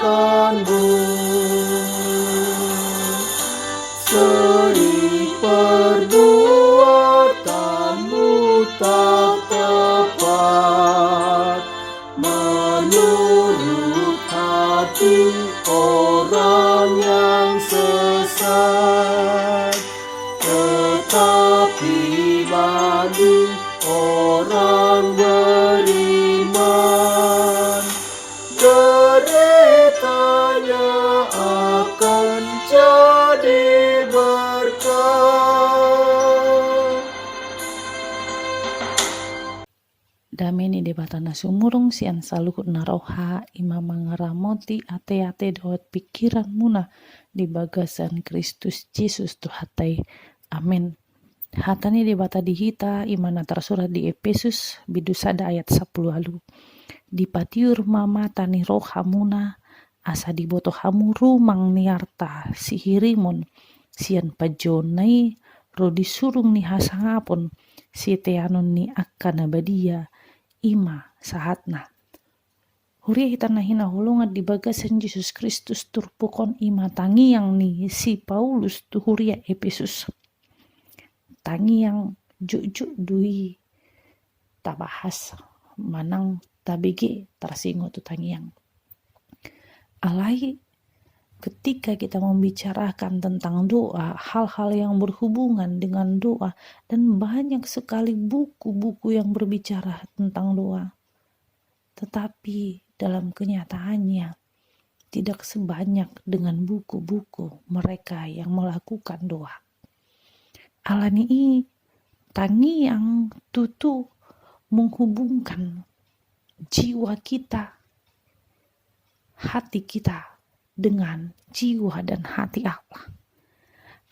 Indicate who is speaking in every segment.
Speaker 1: menyelamatkanmu. Sering perbuatanmu tak tepat menurut hati orang yang sesat, tetapi bagi orang beriman deritanya akan jadi berkat.
Speaker 2: Dameni debatana sumurung sian saluhut naroha ima mangaramoti ate-ate dawat pikiran muna di bagasan Kristus Yesus Tuhatai. Amin. Hatani debata dihita imana tersurat di Efesus bidusada ayat 10 lalu. Dipatiur mama tani roh hamuna asa diboto hamu rumang niarta sihirimon sian pajonai ro disurung ni hasangapon si teanon ni akkana badia ima sahatna. Huria hitana hina holongan di bagasan Yesus Kristus turpukon ima tangiang ni si Paulus tu huria Efesus. Tangiang juk dui tabahas manang tabege tersingo tu tangiang. Alai ketika kita membicarakan tentang doa, hal-hal yang berhubungan dengan doa, dan banyak sekali buku-buku yang berbicara tentang doa. Tetapi dalam kenyataannya tidak sebanyak dengan buku-buku mereka yang melakukan doa. Alani tangi yang tutu menghubungkan jiwa kita, hati kita dengan jiwa dan hati Allah.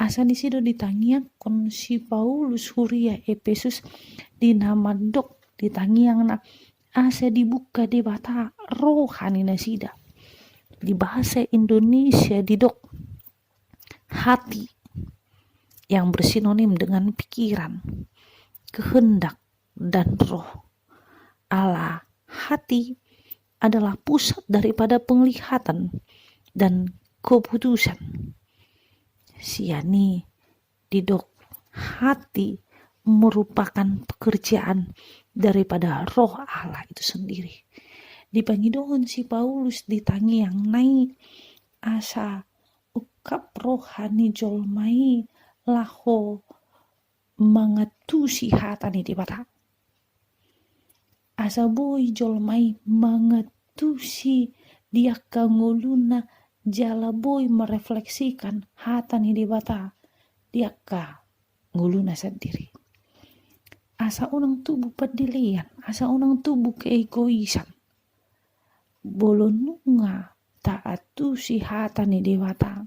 Speaker 2: Asa disido ditangiang kon si Paulus huria Efesus di nama dok ditangiang na asa dibuka di bata rohani nasida. Di bahasa Indonesia di dok hati yang bersinonim dengan pikiran, kehendak, dan roh. Allah hati adalah pusat daripada penglihatan dan keputusan. Siani didok hati merupakan pekerjaan daripada roh Allah itu sendiri. Dipangidohon si Paulus ditangi yang naik asa ukap rohani jolmai laho mangatusi hatani di bata. Asa boy jolmai mangatusi dia kanguluna jala boy merefleksikan hatani di bata dia ka nguluna sendiri. Asa unang tubuh pedilian, asa unang tubuh keegoisan. Bolonunga taatusi hatani di bata.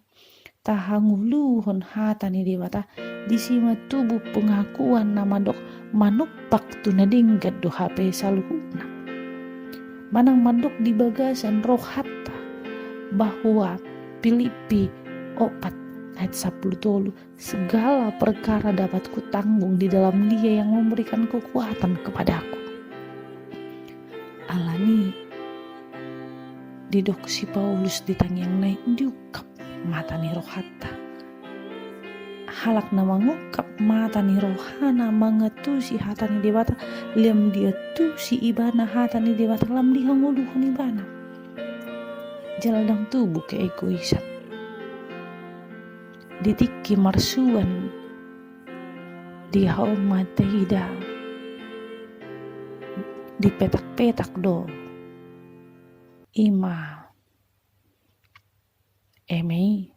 Speaker 2: Tahanguluhon hatani dewata disima tubuh pengakuan nama dok manupak tunadinggat do HP saluhuna. Manang mandok di bagasan roh hatta bahwa Filipi 4 ayat 10 segala perkara dapat kutanggung di dalam Dia yang memberikan kekuatan kepadaku. Alani didok si Paulus ditangyang naik diukap mata ni rohata halak na mangukap mata ni rohana mangatusi hata ni dewata liam dia tu si ibana hata ni dewata lam dihanguluhun ibana jaladang tubuh keegoisan ditiki marsuan di hauma tehida di petak-petak do ima emei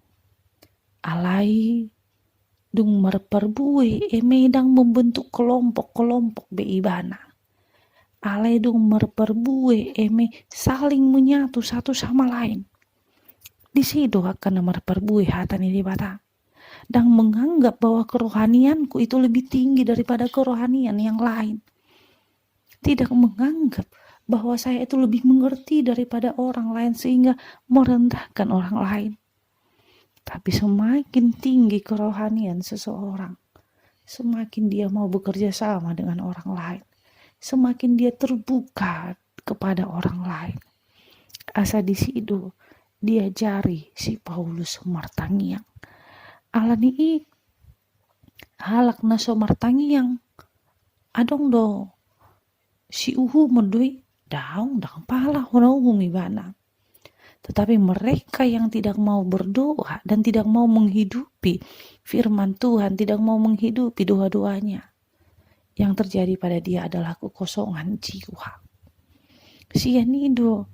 Speaker 2: alai dung merperbui emei dang membentuk kelompok-kelompok beibana. Alai dung merperbui emei saling menyatu satu sama lain. Di situ akan merperbui hatani di bata. Dan menganggap bahwa kerohanianku itu lebih tinggi daripada kerohanian yang lain. Tidak menganggap bahwa saya itu lebih mengerti daripada orang lain sehingga merendahkan orang lain. Tapi semakin tinggi kerohanian seseorang, semakin dia mau bekerja sama dengan orang lain, semakin dia terbuka kepada orang lain. Asa di situ diajari si Paulus martangiang. Alani halak naso martangiang adong do si uhu mendui daung pala hono umi bana. Tetapi mereka yang tidak mau berdoa dan tidak mau menghidupi firman Tuhan, tidak mau menghidupi doa-doanya, yang terjadi pada dia adalah kekosongan jiwa. Sianido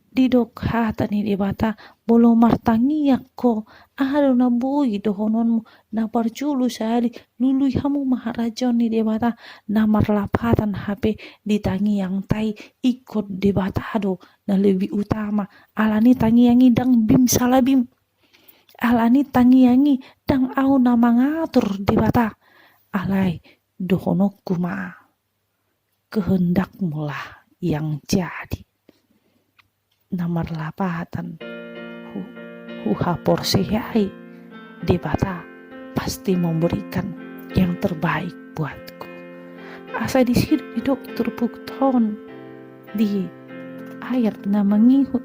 Speaker 2: didok hata ni debata bolo martangiak ko ado na bui dohononmu na parjulu sali lului hamu maharajon ni debata na marlapatan HP ditangi yang tai ikut debata ado na lebih utama alani tangiangi dang bim salabim alani tangiangi dang au na mangatur debata alai dohonokku ma kehendakmu lah yang jadi namar lapatan huha porsehai debata pasti memberikan yang terbaik buatku. Asa di sini hidup terbukton di ayat na mangihut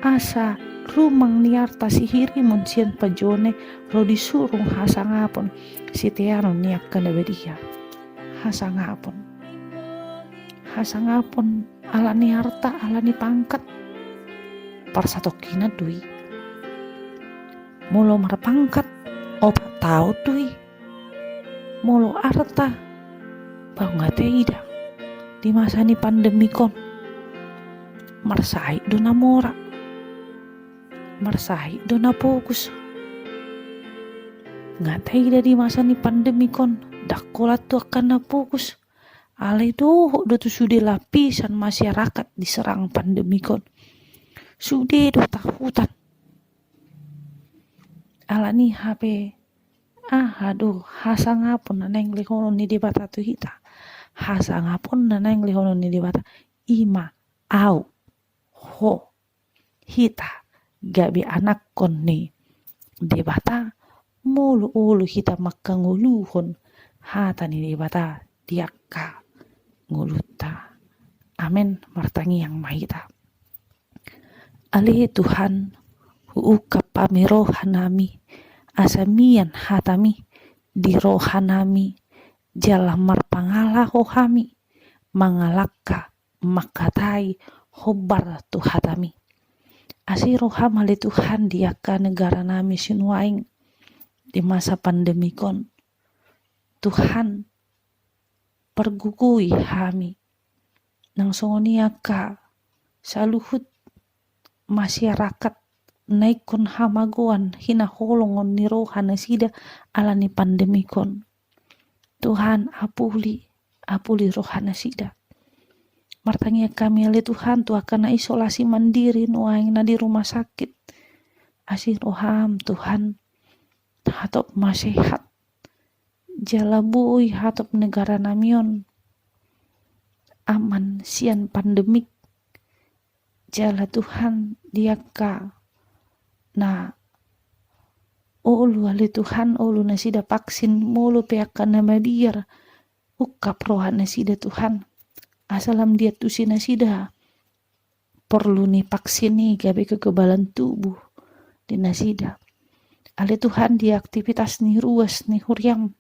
Speaker 2: asa rumang niarta sihiri monsian pajone ro disurung hasangapon si teano niak kana bedia hasangapon alani harta alani pangkat parsatokina dui molo marpangkat opa tau dui molo arta bau ngate ida di masa ni pandemi kon marsai dona mora marsai dona fokus ngate ida di masa ni pandemi kon dakolat tu akan na fokus alai doh do tu sudah lapisan masyarakat diserang pandemi kon sudah do takutan alani HP aduh hasangapun naneng lihono ni debata tu hita hasangapun naneng lihono ni debata ima au ho hita gabi anak kon ni debata mulu ulu hita makanguluhon hata ni debata diakka nguluta amen martangi yang mahita ali Tuhan huukap pami rohanami asamian hatami di rohanami jalan marpangala hohami mangalakka makatai hobar tu hatami asi roham ali Tuhan diakka negara nami sinuaing di masa pandemi kon Tuhan pergugui hami nang songoniaka saluhut masyarakat naikon hamagoan hina holongon ni rohana sida alani pandemi kon Tuhan apuli rohana sida martangia kami ale Tuhan tu akan isolasi mandiri nuaing na di rumah sakit asih roham Tuhan hatop masehat jalabui hatop negara namion aman sian pandemik jala Tuhan diaka na ulu ali Tuhan ulu nasida vaksin mulu peakan nama biar ukap rohan nasida Tuhan asalam dia tusi nasida perlu nih vaksin nih gabe kekebalan tubuh di nasida ali Tuhan di aktivitas nih ruas nih huriam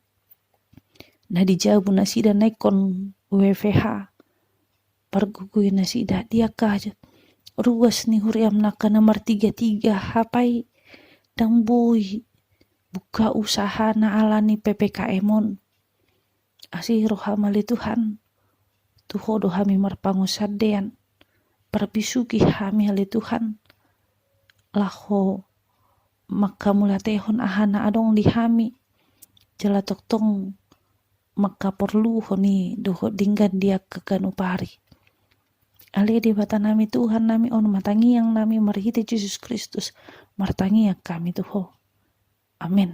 Speaker 2: na dijauh nasida naikon WFH pergugui nasida dia kaja ruas nih huriam naka nomor 33 hapai dang boy buka usaha na alani PPKM-on asih rohamali Tuhan tuhodo hami marpangusadean perbisuki hami ali Tuhan laho maka mulatehon ahana adong di hami jala toktong maka perlu honi doho dinggan dia kekanupari ali di bata nami Tuhan nami on matangi yang nami marhiti Yesus Kristus martangi ya kami tuho amin.